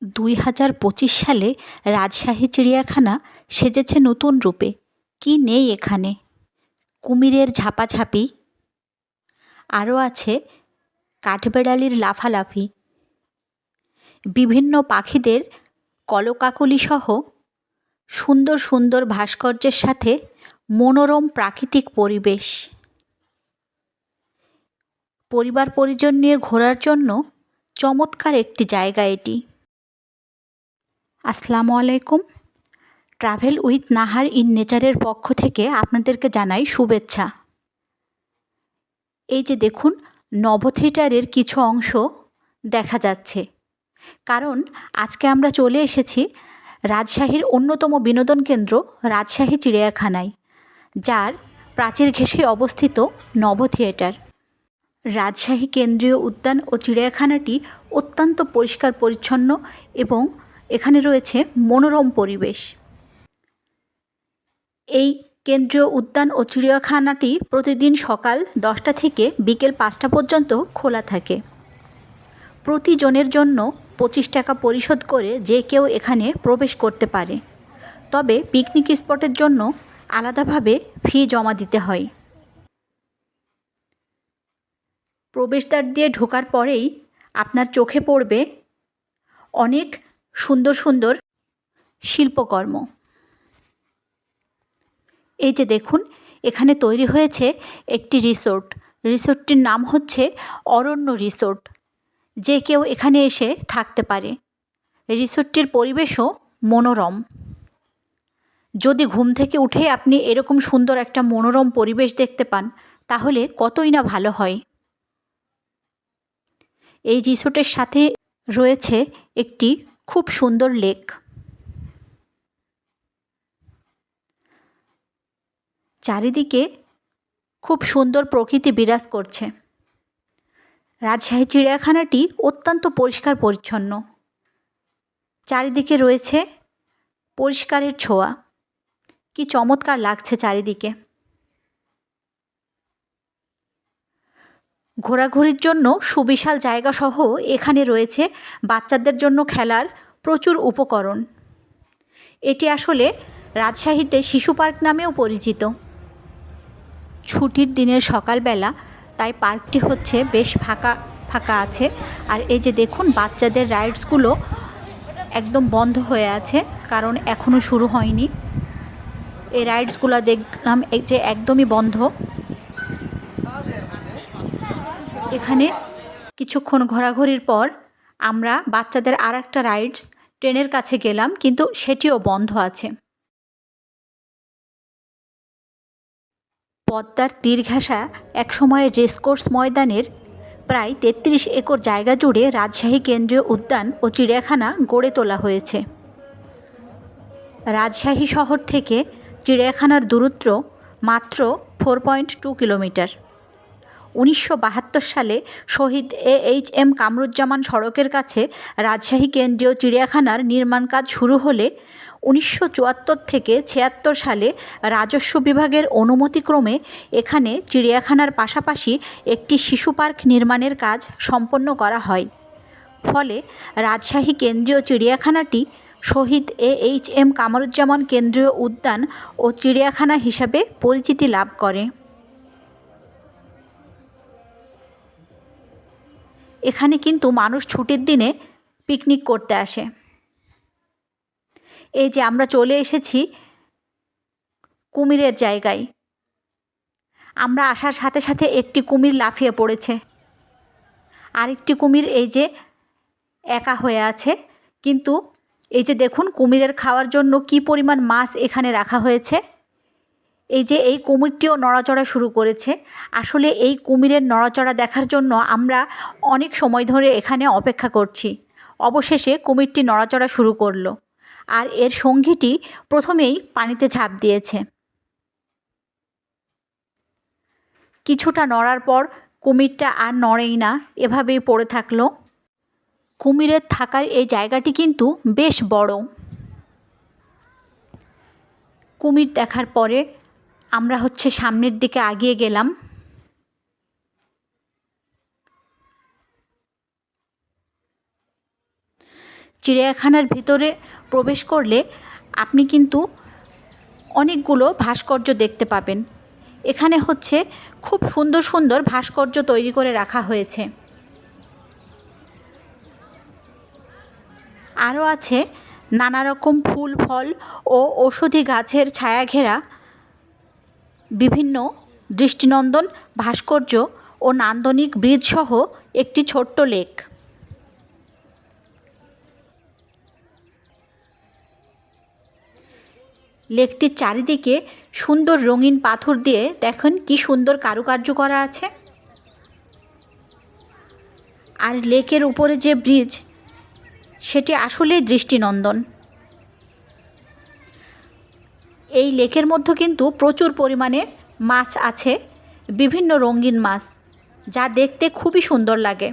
2025 সালে রাজশাহী চিড়িয়াখানা সেজেছে নতুন রূপে। কি নেই এখানে? কুমিরের ঝাপাঝাপি, আরও আছে কাঠবেড়ালির লাফালাফি, বিভিন্ন পাখিদের কলকাকলিসহ সুন্দর সুন্দর ভাস্কর্যের সাথে মনোরম প্রাকৃতিক পরিবেশ। পরিবার পরিজন নিয়ে ঘোরার জন্য চমৎকার একটি জায়গা এটি। আসসালামু আলাইকুম। ট্রাভেল উইথ নাহার ইন নেচারের পক্ষ থেকে আপনাদেরকে জানাই শুভেচ্ছা। এই যে দেখুন, নভ থিয়েটারের কিছু অংশ দেখা যাচ্ছে, কারণ আজকে আমরা চলে এসেছি রাজশাহীর অন্যতম বিনোদন কেন্দ্র রাজশাহী চিড়িয়াখানায়, যার প্রাচীর ঘেঁষে অবস্থিত নভ থিয়েটার। রাজশাহী কেন্দ্রীয় উদ্যান ও চিড়িয়াখানাটি অত্যন্ত পরিষ্কার পরিচ্ছন্ন এবং এখানে রয়েছে মনোরম পরিবেশ। এই কেন্দ্রীয় উদ্যান ও চিড়িয়াখানাটি প্রতিদিন সকাল 10টা থেকে বিকেল 5টা পর্যন্ত খোলা থাকে। প্রতিজনের জন্য 25 টাকা পরিশোধ করে যে কেউ এখানে প্রবেশ করতে পারে, তবে পিকনিক স্পটের জন্য আলাদাভাবে ফি জমা দিতে হয়। প্রবেশদ্বার দিয়ে ঢোকার পরেই আপনার চোখে পড়বে অনেক সুন্দর সুন্দর শিল্পকর্ম। এই যে দেখুন, এখানে তৈরি হয়েছে একটি রিসোর্ট। রিসোর্টটির নাম হচ্ছে অরণ্য রিসোর্ট। যে কেউ এখানে এসে থাকতে পারে। রিসোর্টটির পরিবেশও মনোরম। যদি ঘুম থেকে উঠেই আপনি এরকম সুন্দর একটা মনোরম পরিবেশ দেখতে পান, তাহলে কতই না ভালো হয়। এই রিসোর্টের সাথে রয়েছে একটি খুব সুন্দর লেক। চারিদিকে খুব সুন্দর প্রকৃতি বিরাজ করছে। রাজশাহী চিড়িয়াখানাটি অত্যন্ত পরিষ্কার পরিচ্ছন্ন। চারিদিকে রয়েছে পরিষ্কারের ছোঁয়া। কি চমৎকার লাগছে চারিদিকে। ঘোরাঘুরির জন্য সুবিশাল জায়গাসহ এখানে রয়েছে বাচ্চাদের জন্য খেলার প্রচুর উপকরণ। এটি আসলে রাজশাহীতে শিশু পার্ক নামেও পরিচিত। ছুটির দিনের সকালবেলা, তাই পার্কটি হচ্ছে বেশ ফাঁকা ফাঁকা আছে। আর এই যে দেখুন, বাচ্চাদের রাইডসগুলো একদম বন্ধ হয়ে আছে, কারণ এখনও শুরু হয়নি। এই রাইডসগুলো দেখলাম যে একদমই বন্ধ। এখানে কিছুক্ষণ ঘোরাঘুরির পর আমরা বাচ্চাদের আর একটা রাইডস ট্রেনের কাছে গেলাম, কিন্তু সেটিও বন্ধ আছে। পদ্মার তীর ঘেঁষা একসময়ের রেসকোর্স ময়দানের প্রায় 33 একর জায়গা জুড়ে রাজশাহী কেন্দ্রীয় উদ্যান ও চিড়িয়াখানা গড়ে তোলা হয়েছে। রাজশাহী শহর থেকে চিড়িয়াখানার দূরত্ব মাত্র 4.2 কিলোমিটার। 1972 সালে শহীদ AHM কামরুজ্জামান সড়কের কাছে রাজশাহী কেন্দ্রীয় চিড়িয়াখানার নির্মাণ কাজ শুরু হলে 1974 থেকে 76 সালে রাজস্ব বিভাগের অনুমতিক্রমে এখানে চিড়িয়াখানার পাশাপাশি একটি শিশু পার্ক নির্মাণের কাজ সম্পন্ন করা হয়। ফলে রাজশাহী কেন্দ্রীয় চিড়িয়াখানাটি শহীদ AHM কামরুজ্জামান কেন্দ্রীয় উদ্যান ও চিড়িয়াখানা হিসাবে পরিচিতি লাভ করে। এখানে কিন্তু মানুষ ছুটির দিনে পিকনিক করতে আসে। এই যে আমরা চলে এসেছি কুমিরের জায়গায়। আমরা আসার সাথে সাথে একটি কুমির লাফিয়ে পড়েছে। আরেকটি কুমির এই যে একা হয়ে আছে, কিন্তু এই যে দেখুন, কুমিরের খাওয়ার জন্য কি পরিমাণ মাছ এখানে রাখা হয়েছে। এই যে এই কুমিরটিও নড়াচড়া শুরু করেছে। আসলে এই কুমিরের নড়াচড়া দেখার জন্য আমরা অনেক সময় ধরে এখানে অপেক্ষা করছি। অবশেষে কুমিরটি নড়াচড়া শুরু করলো, আর এর সঙ্গীটি প্রথমেই পানিতে ঝাঁপ দিয়েছে। কিছুটা নড়ার পর কুমিরটা আর নড়েই না, এভাবেই পড়ে থাকলো। কুমিরের থাকার এই জায়গাটি কিন্তু বেশ বড়। কুমির দেখার পরে আমরা সামনের দিকে এগিয়ে গেলাম। চিড়িয়াখানার ভিতরে প্রবেশ করলে আপনি কিন্তু অনেকগুলো ভাস্কর্য দেখতে পাবেন। এখানে হচ্ছে খুব সুন্দর সুন্দর ভাস্কর্য তৈরি করে রাখা হয়েছে। আরও আছে নানা রকম ফুল ফল ও ঔষধি গাছের ছায়া ঘেরা বিভিন্ন দৃষ্টিনন্দন ভাস্কর্য ও নান্দনিক ব্রিজ সহ একটি ছোট্ট লেক। লেকটির চারিদিকে সুন্দর রঙিন পাথর দিয়ে দেখুন কি সুন্দর কারুকার্য করা আছে। আর লেকের উপরে যে ব্রিজ, সেটি আসলেই দৃষ্টিনন্দন। এই লেকের মধ্যে কিন্তু প্রচুর পরিমাণে মাছ আছে, বিভিন্ন রঙিন মাছ, যা দেখতে খুবই সুন্দর লাগে।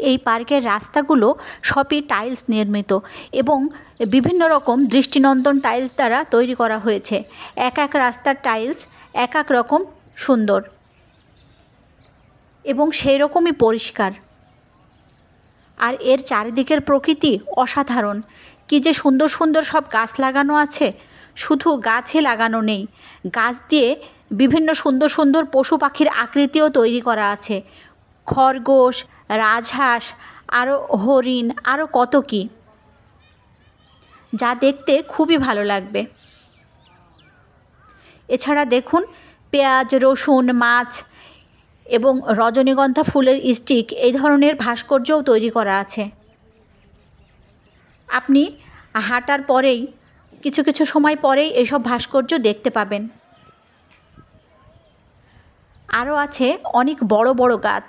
এই পার্কের রাস্তাগুলো সবই টাইলস নির্মিত এবং বিভিন্ন রকম দৃষ্টিনন্দন টাইলস দ্বারা তৈরি করা হয়েছে। এক এক রাস্তার টাইলস এক এক রকম সুন্দর এবং সেই রকমই পরিষ্কার। আর এর চারিদিকের প্রকৃতি অসাধারণ। কী যে সুন্দর সুন্দর সব গাছ লাগানো আছে, শুধু গাছই লাগানো নেই, গাছ দিয়ে বিভিন্ন সুন্দর সুন্দর পশু পাখির আকৃতিও তৈরি করা আছে। খরগোশ, রাজহাঁস, আরও হরিণ, আরও কত কী, যা দেখতে খুবই ভালো লাগবে। এছাড়া দেখুন পেঁয়াজ, রসুন, মাছ এবং রজনীগন্ধা ফুলের স্টিক, এই ধরনের ভাস্কর্যও তৈরি করা আছে। আপনি হাঁটার পরেই কিছু কিছু সময় পরেই এসব ভাস্কর্য দেখতে পাবেন। আরও আছে অনেক বড় বড় গাছ।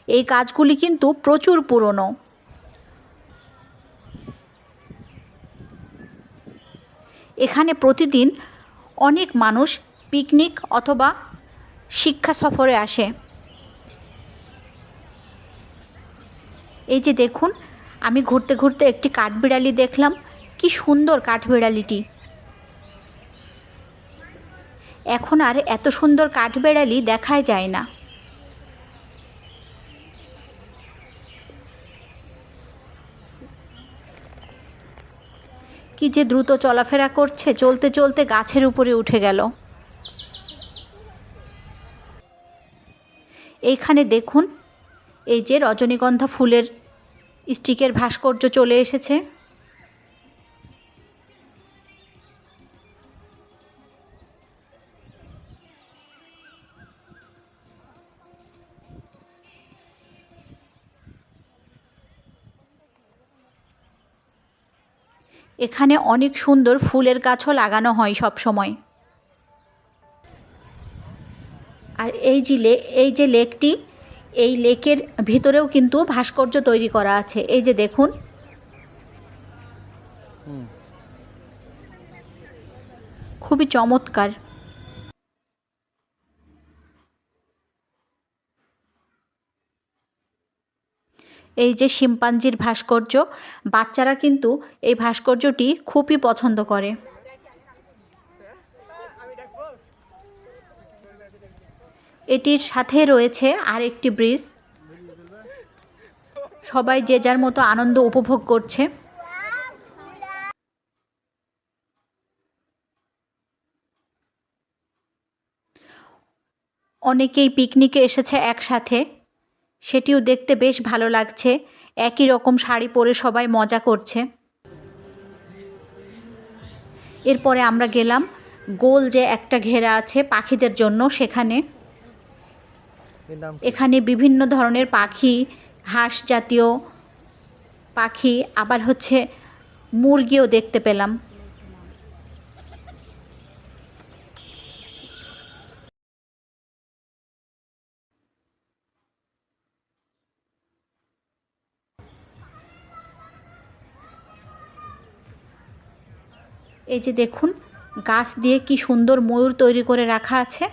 এই গাছগুলি কিন্তু প্রচুর পুরনো। এখানে প্রতিদিন অনেক মানুষ পিকনিক অথবা শিক্ষা সফরে আসে। এই যে দেখুন, আমি ঘুরতে ঘুরতে একটি কাঠবিড়ালি দেখলাম। কি সুন্দর কাঠবিড়ালিটি! এখন আর এত সুন্দর কাঠবিড়ালি দেখাই যায় না। কি যে দ্রুত চলাফেরা করছে, চলতে চলতে গাছের উপরে উঠে গেল। এইখানে দেখুন, এই যে রজনীগন্ধা ফুলের স্টিকের ভাস্কর্য চলে এসেছে। এখানে অনেক সুন্দর ফুলের গাছও লাগানো হয় সব সময়। আর এই যে লেকটি, এই লেকের ভিতরেও কিন্তু ভাস্কর্য তৈরি করা আছে। এই যে দেখুন, খুবই চমৎকার। এই যে শিম্পাঞ্জির ভাস্কর্য, বাচ্চারা কিন্তু এই ভাস্কর্যটি খুবই পছন্দ করে। এটির সাথে রয়েছে আরেকটি ব্রিজ। সবাই যে যার মতো আনন্দ উপভোগ করছে। অনেকেই পিকনিকে এসেছে একসাথে, সেটিও দেখতে বেশ ভালো লাগছে। একই রকম শাড়ি পরে সবাই মজা করছে। এরপরে আমরা গেলাম গোল যে একটা ঘেরা আছে পাখিদের জন্য, সেখানে। এখানে বিভিন্ন ধরনের পাখি, হাঁস জাতীয় পাখি, আবার হচ্ছে মুরগিও দেখতে পেলাম। এই যে দেখুন, গাছ দিয়ে কি সুন্দর ময়ূর তৈরি করে রাখা আছে।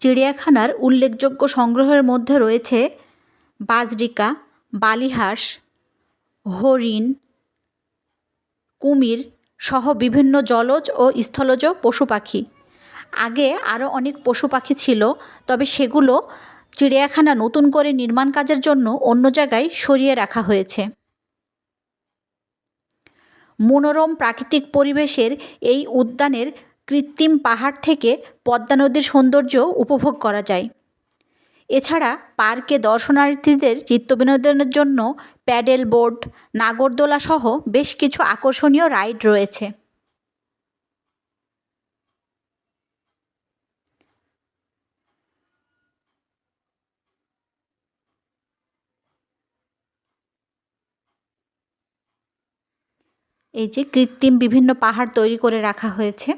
চিড়িয়াখানার উল্লেখযোগ্য সংগ্রহের মধ্যে রয়েছে বাজরিকা, বালিহাঁস, হরিণ, কুমির সহ বিভিন্ন জলজ ও স্থলজ পশু পাখি। আগে আরও অনেক পশু পাখি ছিল, তবে সেগুলো চিড়িয়াখানা নতুন করে নির্মাণ কাজের জন্য অন্য জায়গায় সরিয়ে রাখা হয়েছে। মনোরম প্রাকৃতিক পরিবেশের এই উদ্যানের কৃত্রিম পাহাড় থেকে পদ্মা নদীর সৌন্দর্য উপভোগ করা যায়। এছাড়া পার্কে দর্শনার্থীদের চিত্তবিনোদনের জন্য প্যাডেল বোট, নাগরদোলা সহ বেশ কিছু আকর্ষণীয় রাইড রয়েছে। এই যে কৃত্রিম বিভিন্ন পাহাড় তৈরি করে রাখা হয়েছে।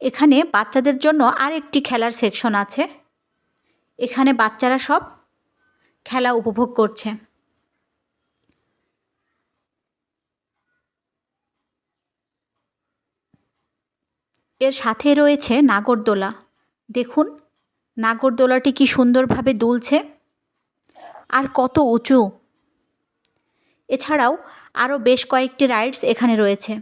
এখানে বাচ্চাদের জন্য আরেকটি খেলার সেকশন আছে। এখানে বাচ্চারা সব খেলা উপভোগ করছে। এর সাথে রয়েছে নাগরদোলা। দেখুন নাগরদোলাটি কি সুন্দরভাবে দুলছে, আর কত উঁচু। এছাড়াও আরও বেশ কয়েকটি রাইডস এখানে রয়েছে।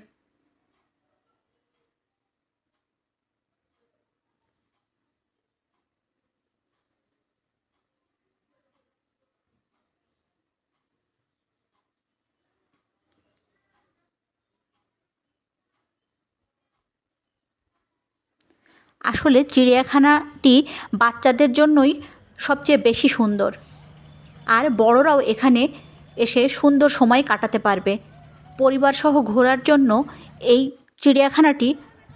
আসলে চিড়িয়াখানাটি বাচ্চাদের জন্যই সবচেয়ে বেশি সুন্দর, আর বড়রাও এখানে এসে সুন্দর সময় কাটাতে পারবে। পরিবারসহ ঘোরার জন্য এই চিড়িয়াখানাটি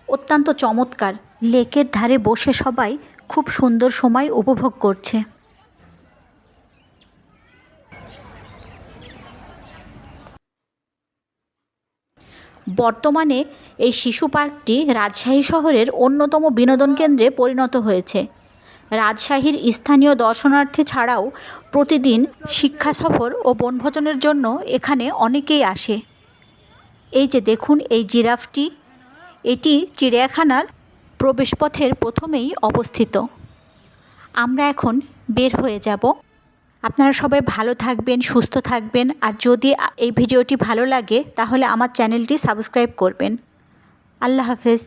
অত্যন্ত চমৎকার। লেকের ধারে বসে সবাই খুব সুন্দর সময় উপভোগ করছে। বর্তমানে এই শিশু পার্কটি রাজশাহী শহরের অন্যতম বিনোদন কেন্দ্রে পরিণত হয়েছে। রাজশাহীর স্থানীয় দর্শনার্থী ছাড়াও প্রতিদিন শিক্ষা সফর ও বনভোজনের জন্য এখানে অনেকেই আসে। এই যে দেখুন এই জিরাফটি, এটি চিড়িয়াখানার প্রবেশপথের প্রথমেই অবস্থিত। আমরা এখন বের হয়ে যাব। আপনারা সবাই ভালো থাকবেন, সুস্থ থাকবেন, আর যদি এই ভিডিওটি ভালো লাগে তাহলে আমার চ্যানেলটি সাবস্ক্রাইব করবেন। আল্লাহ হাফেজ।